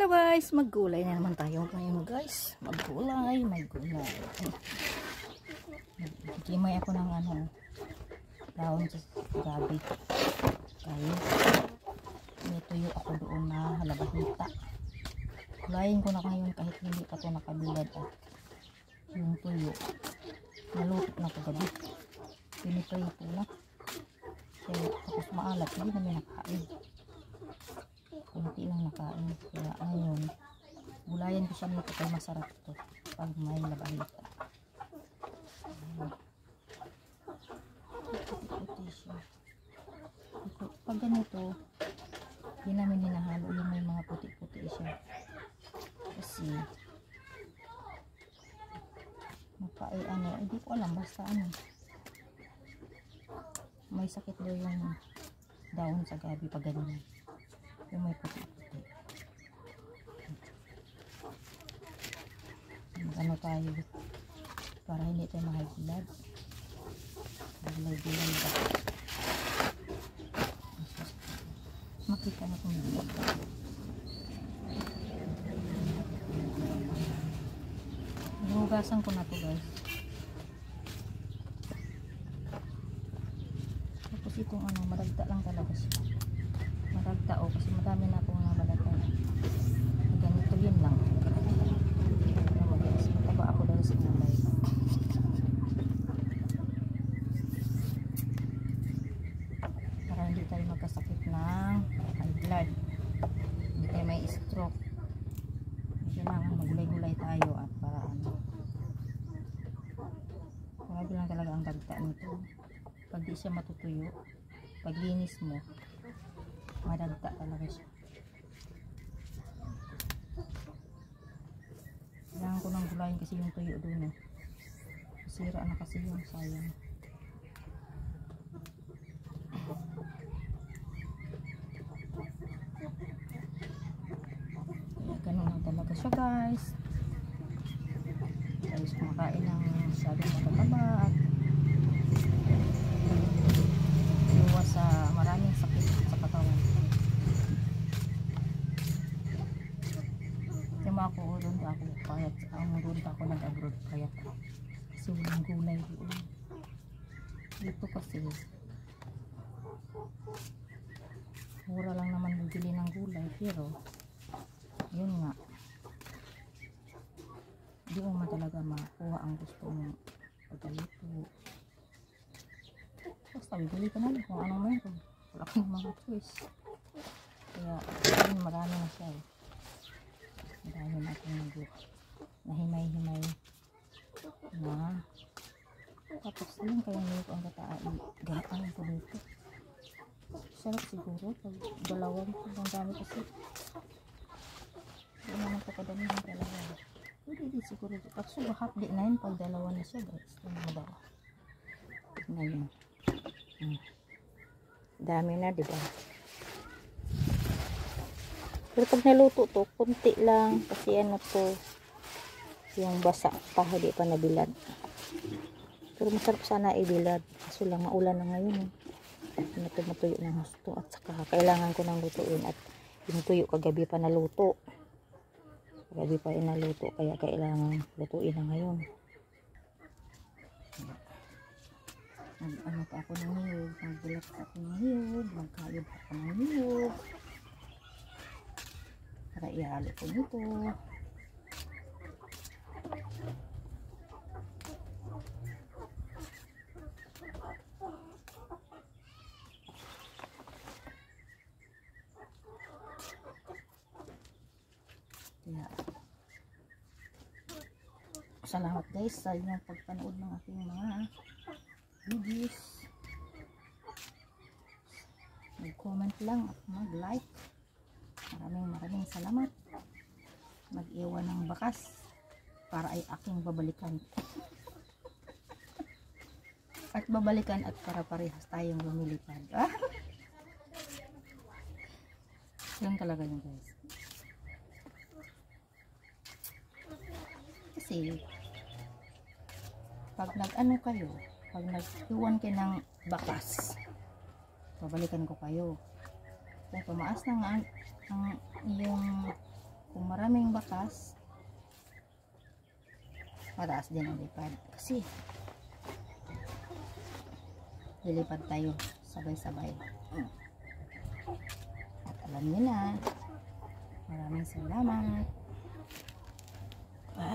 Hello guys, maggulay na naman tayo ngayon guys. Maggulay. Nagkimay ako ng daon sa gabi. Kaya may tuyo ako doon na halabahita. Gulayin ko na ngayon kahit hindi pa ito nakabilad at yung tuyo naluto na kagabi. Pinipray ko na. Kaya tapos maalat, hindi namin nakain. Kunti lang nakain. Kaya ngayon, gulayan ko siya nito kaya masarap ito pag may labahita. Puti siya. Pag ganito, hindi namin hinahalo yung may mga puti-puti siya. Kasi, hindi ko alam, basta may sakit daw yung daon sa gabi pag ganyan. Yung may puti-puti. Ano tayo para hindi tayo mahagilad. Gulay-gulay ba? Makita na kung hindi. Hinugasan ko na to guys. Tapos itong madagta lang talaga siya. Maragta kasi madami na akong nabalatan. Ganito yun lang. Mataba ako dahil sa gulay. Para hindi tayo magkasakit ng high blood. Hindi tayo may stroke. Kailangan magulay-gulay tayo at para grabe lang talaga ang dagta nito. Pag di siya matutuyo, pag linis mo, madagta talaga siya. Kailangan ko nang gulayin kasi yung tuyo doon. Sira na kasi yung sayang. Ganun lang talaga siya guys. Tapos kumakain ng masyadong matataba at iwas sa maraming sakit sa katawan. Ako doon ako kaya doon ako nag-abroad kaya kasi walang gulay doon. Dito kasi mura lang naman bibili ng gulay pero yun nga hindi mo man talaga makuha ang gusto mo pagkalito. Basta bibili ka na kung anong meron, wala kang mga choice kaya yun, marami na siya dahil natin nahimay-himay na tapos lang kayang nito ang gataan ko dito. Sarap siguro pag dalawang ang dami kasi hindi naman pagkadami ng dalawa. Hindi siguro actually half di na yun pag dalawa na siya guys. Ngayon dami na diba. Pero pag naluto to, kunti lang kasi to yung basa pa, hindi pa nabilad. Pero masarap sana ibilad. Kaso lang maulan na ngayon. Matuyo ng gusto at saka kailangan ko nang lutuin at yung tuyo kagabi pa naluto. Kagabi pa inaluto kaya kailangan lutuin na ngayon. Pa ako ng niyog, magbulat pa ako ng niyog, magkayod pa ako ng niyog. Para ihalo ko nito. Kaya, salamat guys sa inyong pagpanood ng aking mga videos. Mag-comment lang at mag-like. Maraming salamat. Mag-iwan ng bakas para ay aking babalikan. At babalikan at para parehas tayong lumilipad. Yan talaga yun guys. Kasi pag kayo, pag nag-iwan kayo ng bakas, babalikan ko kayo. Kung tumaas na nga ang iyong, kung maraming bakas, mataas din ang lipad. Kasi lilipad tayo sabay-sabay. At alam niyo na, maraming salamat. Bye.